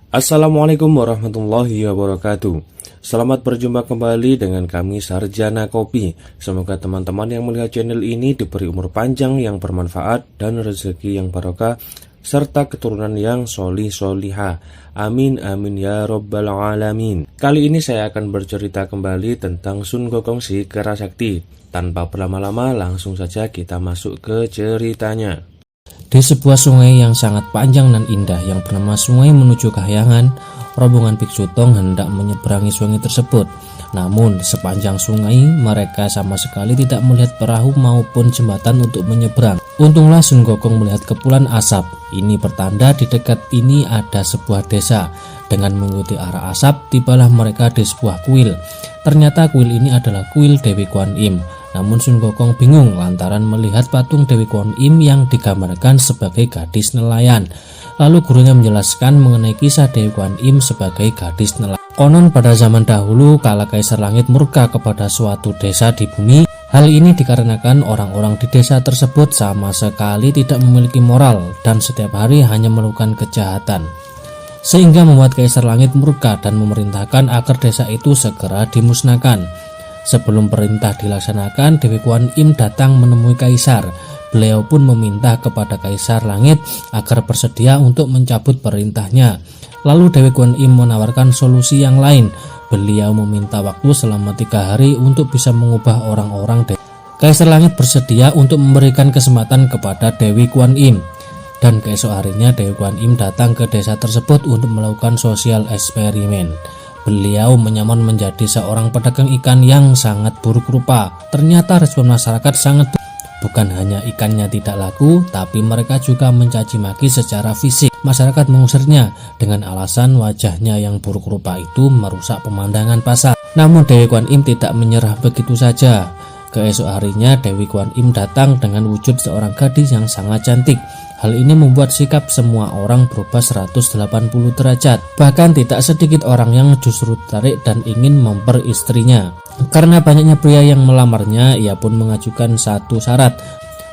Assalamualaikum warahmatullahi wabarakatuh. Selamat berjumpa kembali dengan kami Sarjana Kopi. Semoga teman-teman yang melihat channel ini diberi umur panjang yang bermanfaat dan rezeki yang barokah serta keturunan yang solih-solihah. Amin amin ya robbal alamin. Kali ini saya akan bercerita kembali tentang Sun Gokong si Kera Sakti. Tanpa berlama-lama langsung saja kita masuk ke ceritanya. Di sebuah sungai yang sangat panjang dan indah yang bernama Sungai Menuju Kahyangan, rombongan Biksu Tong hendak menyeberangi sungai tersebut. Namun sepanjang sungai mereka sama sekali tidak melihat perahu maupun jembatan untuk menyeberang. Untunglah Sun Gokong melihat kepulan asap. Ini pertanda di dekat ini ada sebuah desa. Dengan mengikuti arah asap, tibalah mereka di sebuah kuil. Ternyata kuil ini adalah kuil Dewi Kuan Im. Namun Sun Gokong bingung lantaran melihat patung Dewi Kuan Im yang digambarkan sebagai gadis nelayan. Lalu gurunya menjelaskan mengenai kisah Dewi Kuan Im sebagai gadis nelayan. Konon pada zaman dahulu kala Kaisar Langit murka kepada suatu desa di bumi. Hal ini dikarenakan orang-orang di desa tersebut sama sekali tidak memiliki moral dan setiap hari hanya melakukan kejahatan. Sehingga membuat Kaisar Langit murka dan memerintahkan agar desa itu segera dimusnahkan. Sebelum perintah dilaksanakan, Dewi Kuan Im datang menemui Kaisar. Beliau pun meminta kepada Kaisar Langit agar bersedia untuk mencabut perintahnya. Lalu Dewi Kuan Im menawarkan solusi yang lain. Beliau meminta waktu selama 3 hari untuk bisa mengubah orang-orang. Kaisar Langit bersedia untuk memberikan kesempatan kepada Dewi Kuan Im. Dan keesok harinya Dewi Kuan Im datang ke desa tersebut untuk melakukan sosial eksperimen. Beliau menyamar menjadi seorang pedagang ikan yang sangat buruk rupa. Ternyata respon masyarakat sangat buruk. Bukan hanya ikannya tidak laku, tapi mereka juga mencaci maki secara fisik. Masyarakat mengusirnya dengan alasan wajahnya yang buruk rupa itu merusak pemandangan pasar. Namun Dewi Kuan Im tidak menyerah begitu saja. Keesok harinya Dewi Kuan Im datang dengan wujud seorang gadis yang sangat cantik. Hal ini membuat sikap semua orang berubah 180 derajat. Bahkan tidak sedikit orang yang justru tertarik dan ingin memperistrinya. Karena banyaknya pria yang melamarnya, ia pun mengajukan satu syarat.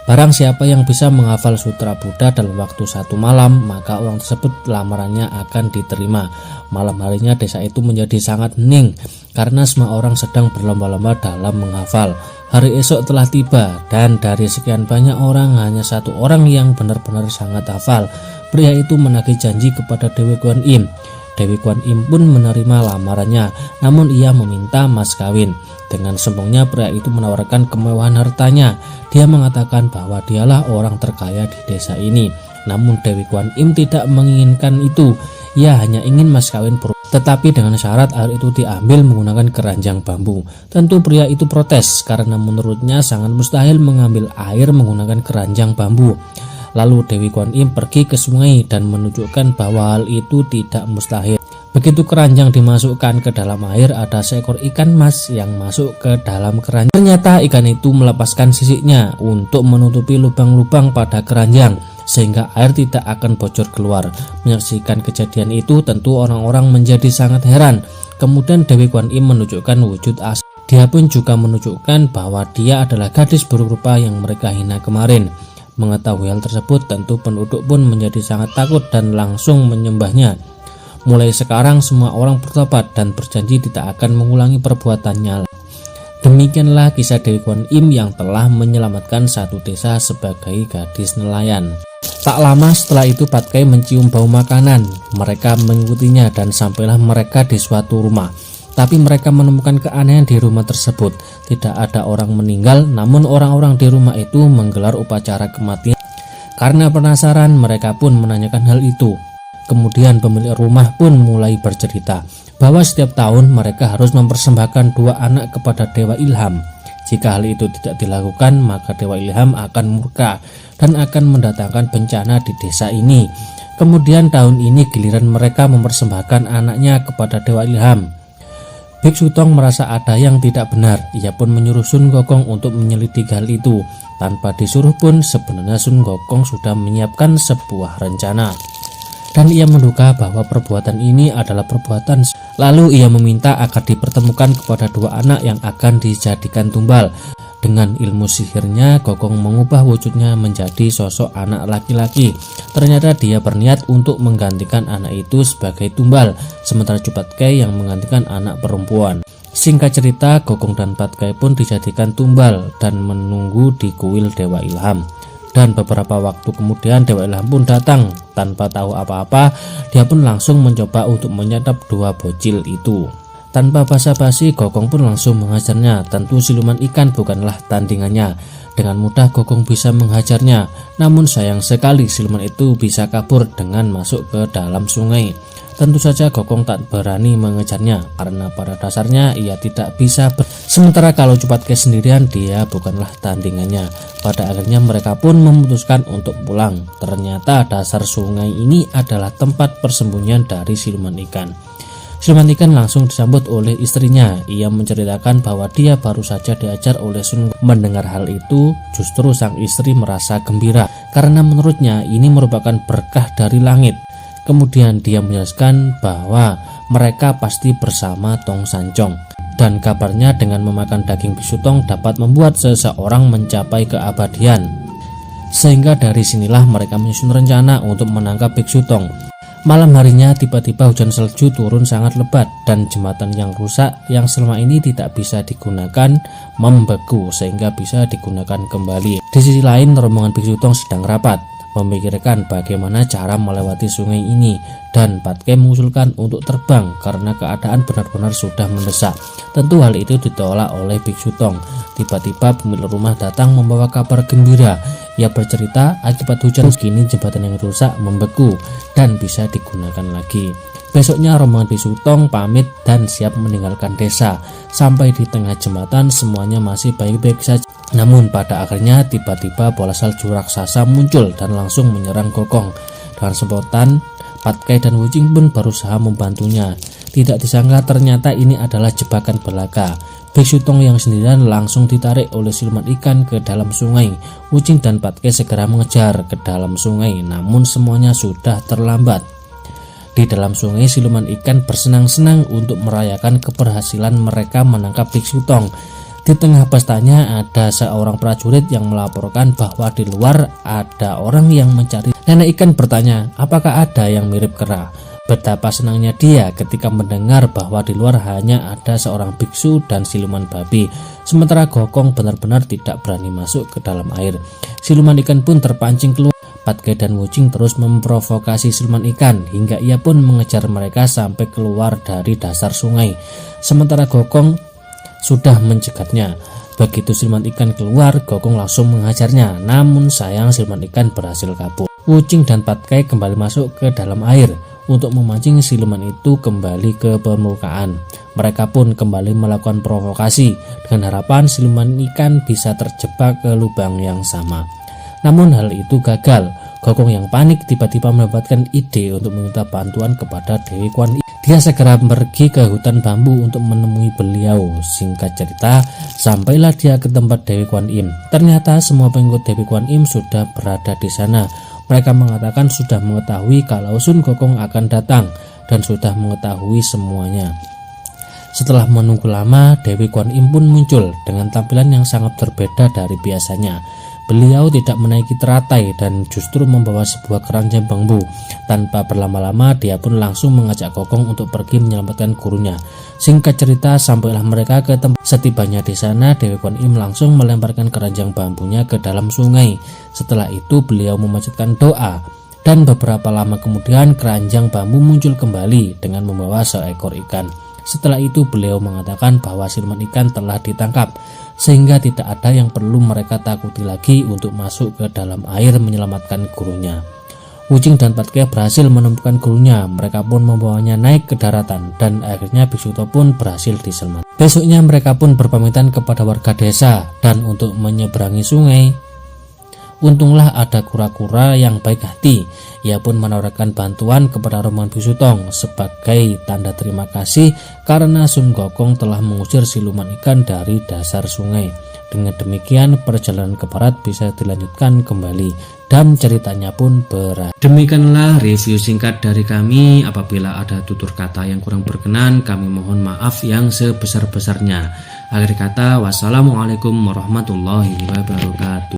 Barang siapa yang bisa menghafal sutra Buddha dalam waktu 1 malam, maka orang tersebut lamarannya akan diterima. Malam harinya desa itu menjadi sangat hening karena semua orang sedang berlomba-lomba dalam menghafal. Hari esok telah tiba dan dari sekian banyak orang hanya 1 orang yang benar-benar sangat hafal. Pria itu menagih janji kepada Dewi Kuan Im. Dewi Kuan Im pun menerima lamarannya, namun ia meminta mas kawin. Dengan sombongnya pria itu menawarkan kemewahan hartanya. Dia mengatakan bahwa dialah orang terkaya di desa ini. Namun Dewi Kuan Im tidak menginginkan itu. Ia hanya ingin mas kawin tetapi dengan syarat air itu diambil menggunakan keranjang bambu. Tentu pria itu protes karena menurutnya sangat mustahil mengambil air menggunakan keranjang bambu. Lalu Dewi Kuan Im pergi ke sungai dan menunjukkan bahwa hal itu tidak mustahil. Begitu keranjang dimasukkan ke dalam air, ada seekor ikan mas yang masuk ke dalam keranjang. Ternyata ikan itu melepaskan sisiknya untuk menutupi lubang-lubang pada keranjang sehingga air tidak akan bocor keluar. Menyaksikan kejadian itu tentu orang-orang menjadi sangat heran. Kemudian Dewi Kuan Im menunjukkan wujud asli. Dia pun juga menunjukkan bahwa dia adalah gadis buruk rupa yang mereka hina kemarin. Mengetahui hal tersebut tentu penduduk pun menjadi sangat takut dan langsung menyembahnya. Mulai sekarang semua orang bertobat dan berjanji tidak akan mengulangi perbuatannya. Demikianlah kisah Dewi Kuan Im yang telah menyelamatkan satu desa sebagai gadis nelayan. Tak lama setelah itu Patkai mencium bau makanan. Mereka mengikutinya dan sampailah mereka di suatu rumah. Tapi mereka menemukan keanehan di rumah tersebut. Tidak ada orang meninggal, namun orang-orang di rumah itu menggelar upacara kematian. Karena penasaran, mereka pun menanyakan hal itu. Kemudian pemilik rumah pun mulai bercerita bahwa setiap tahun mereka harus mempersembahkan 2 anak kepada Dewa Ilham. Jika hal itu tidak dilakukan, maka Dewa Ilham akan murka dan akan mendatangkan bencana di desa ini. Kemudian tahun ini giliran mereka mempersembahkan anaknya kepada Dewa Ilham. Biksu Tong merasa ada yang tidak benar. Ia pun menyuruh Sun Gokong untuk menyelidiki hal itu. Tanpa disuruh pun sebenarnya Sun Gokong sudah menyiapkan sebuah rencana. Dan ia menduga bahwa perbuatan ini adalah perbuatan. Lalu ia meminta agar dipertemukan kepada 2 anak yang akan dijadikan tumbal. Dengan ilmu sihirnya, Gokong mengubah wujudnya menjadi sosok anak laki-laki. Ternyata dia berniat untuk menggantikan anak itu sebagai tumbal, sementara Cupatkai yang menggantikan anak perempuan. Singkat cerita, Gokong dan Patkai pun dijadikan tumbal dan menunggu di kuil Dewa Ilham. Dan beberapa waktu kemudian Dewa Ilham pun datang. Tanpa tahu apa-apa, dia pun langsung mencoba untuk menyadap dua bocil itu. Tanpa basa-basi, Gokong pun langsung menghajarnya. Tentu siluman ikan bukanlah tandingannya. Dengan mudah Gokong bisa menghajarnya. Namun sayang sekali siluman itu bisa kabur dengan masuk ke dalam sungai. Tentu saja Gokong tak berani mengejarnya karena pada dasarnya ia tidak bisa sementara kalau Cupatkai sendirian, dia bukanlah tandingannya. Pada akhirnya mereka pun memutuskan untuk pulang. Ternyata dasar sungai ini adalah tempat persembunyian dari siluman ikan. Siluman ikan langsung disambut oleh istrinya. Ia menceritakan bahwa dia baru saja diajar oleh Sun. Mendengar hal itu, justru sang istri merasa gembira karena menurutnya ini merupakan berkah dari langit. Kemudian dia menjelaskan bahwa mereka pasti bersama Tong Sancong. Dan kabarnya dengan memakan daging bisu tong dapat membuat seseorang mencapai keabadian. Sehingga dari sinilah mereka menyusun rencana untuk menangkap Biksu Tong. Malam harinya tiba-tiba hujan salju turun sangat lebat dan jembatan yang rusak yang selama ini tidak bisa digunakan membeku sehingga bisa digunakan kembali. Di sisi lain rombongan Biksu Tong sedang rapat memikirkan bagaimana cara melewati sungai ini, dan Patkai mengusulkan untuk terbang karena keadaan benar-benar sudah mendesak. Tentu hal itu ditolak oleh Biksu Tong. Tiba-tiba pemilik rumah datang membawa kabar gembira. Ia bercerita akibat hujan kini jembatan yang rusak membeku dan bisa digunakan lagi. Besoknya rombongan Biksu Tong pamit dan siap meninggalkan desa. Sampai di tengah jembatan semuanya masih baik-baik saja. Namun pada akhirnya tiba-tiba bola salju raksasa muncul dan langsung menyerang Gokong. Dengan semprotan, Patkai dan Wuching pun berusaha membantunya. Tidak disangka ternyata ini adalah jebakan belaka. Biksu Tong yang sendirian langsung ditarik oleh siluman ikan ke dalam sungai. Wuching dan Patkai segera mengejar ke dalam sungai, namun semuanya sudah terlambat. Di dalam sungai siluman ikan bersenang-senang untuk merayakan keberhasilan mereka menangkap Biksu Tong. Di tengah pestanya ada seorang prajurit yang melaporkan bahwa di luar ada orang yang mencari. Nenek ikan bertanya, apakah ada yang mirip kera? Betapa senangnya dia ketika mendengar bahwa di luar hanya ada seorang biksu dan siluman babi. Sementara Gokong benar-benar tidak berani masuk ke dalam air. Siluman ikan pun terpancing keluar. Patkai dan Wuching terus memprovokasi siluman ikan hingga ia pun mengejar mereka sampai keluar dari dasar sungai. Sementara Gokong sudah mencegatnya. Begitu siluman ikan keluar, Gokong langsung menghajarnya. Namun sayang siluman ikan berhasil kabur. Wuching dan Patkai kembali masuk ke dalam air untuk memancing siluman itu kembali ke permukaan. Mereka pun kembali melakukan provokasi dengan harapan siluman ikan bisa terjebak ke lubang yang sama. Namun hal itu gagal. Gokong yang panik tiba-tiba mendapatkan ide untuk meminta bantuan kepada Dewi Kwan Im. Dia segera pergi ke hutan bambu untuk menemui beliau. Singkat cerita, sampailah dia ke tempat Dewi Kwan Im. Ternyata semua pengikut Dewi Kwan Im sudah berada di sana. Mereka mengatakan sudah mengetahui kalau Sun Gokong akan datang dan sudah mengetahui semuanya. Setelah menunggu lama, Dewi Kwan Im pun muncul dengan tampilan yang sangat berbeda dari biasanya. Beliau tidak menaiki teratai dan justru membawa sebuah keranjang bambu. Tanpa berlama-lama dia pun langsung mengajak Gokong untuk pergi menyelamatkan gurunya. Singkat cerita, sampailah mereka ke tempat. Setibanya di sana, Dewi Kwan Im langsung melemparkan keranjang bambunya ke dalam sungai. Setelah itu beliau memanjatkan doa. Dan beberapa lama kemudian keranjang bambu muncul kembali dengan membawa seekor ikan. Setelah itu beliau mengatakan bahwa siluman ikan telah ditangkap, sehingga tidak ada yang perlu mereka takuti lagi untuk masuk ke dalam air menyelamatkan gurunya. Wuching dan Patkai berhasil menemukan gurunya. Mereka pun membawanya naik ke daratan dan akhirnya Biksu Tong pun berhasil diselamatkan. Besoknya mereka pun berpamitan kepada warga desa dan untuk menyeberangi sungai. Untunglah ada kura-kura yang baik hati. Ia pun menawarkan bantuan kepada rombongan Biksu Tong sebagai tanda terima kasih karena Sun Gokong telah mengusir siluman ikan dari dasar sungai. Dengan demikian perjalanan ke barat bisa dilanjutkan kembali dan ceritanya pun berakhir. Demikianlah review singkat dari kami. Apabila ada tutur kata yang kurang berkenan, kami mohon maaf yang sebesar-besarnya. Akhir kata, wassalamualaikum warahmatullahi wabarakatuh.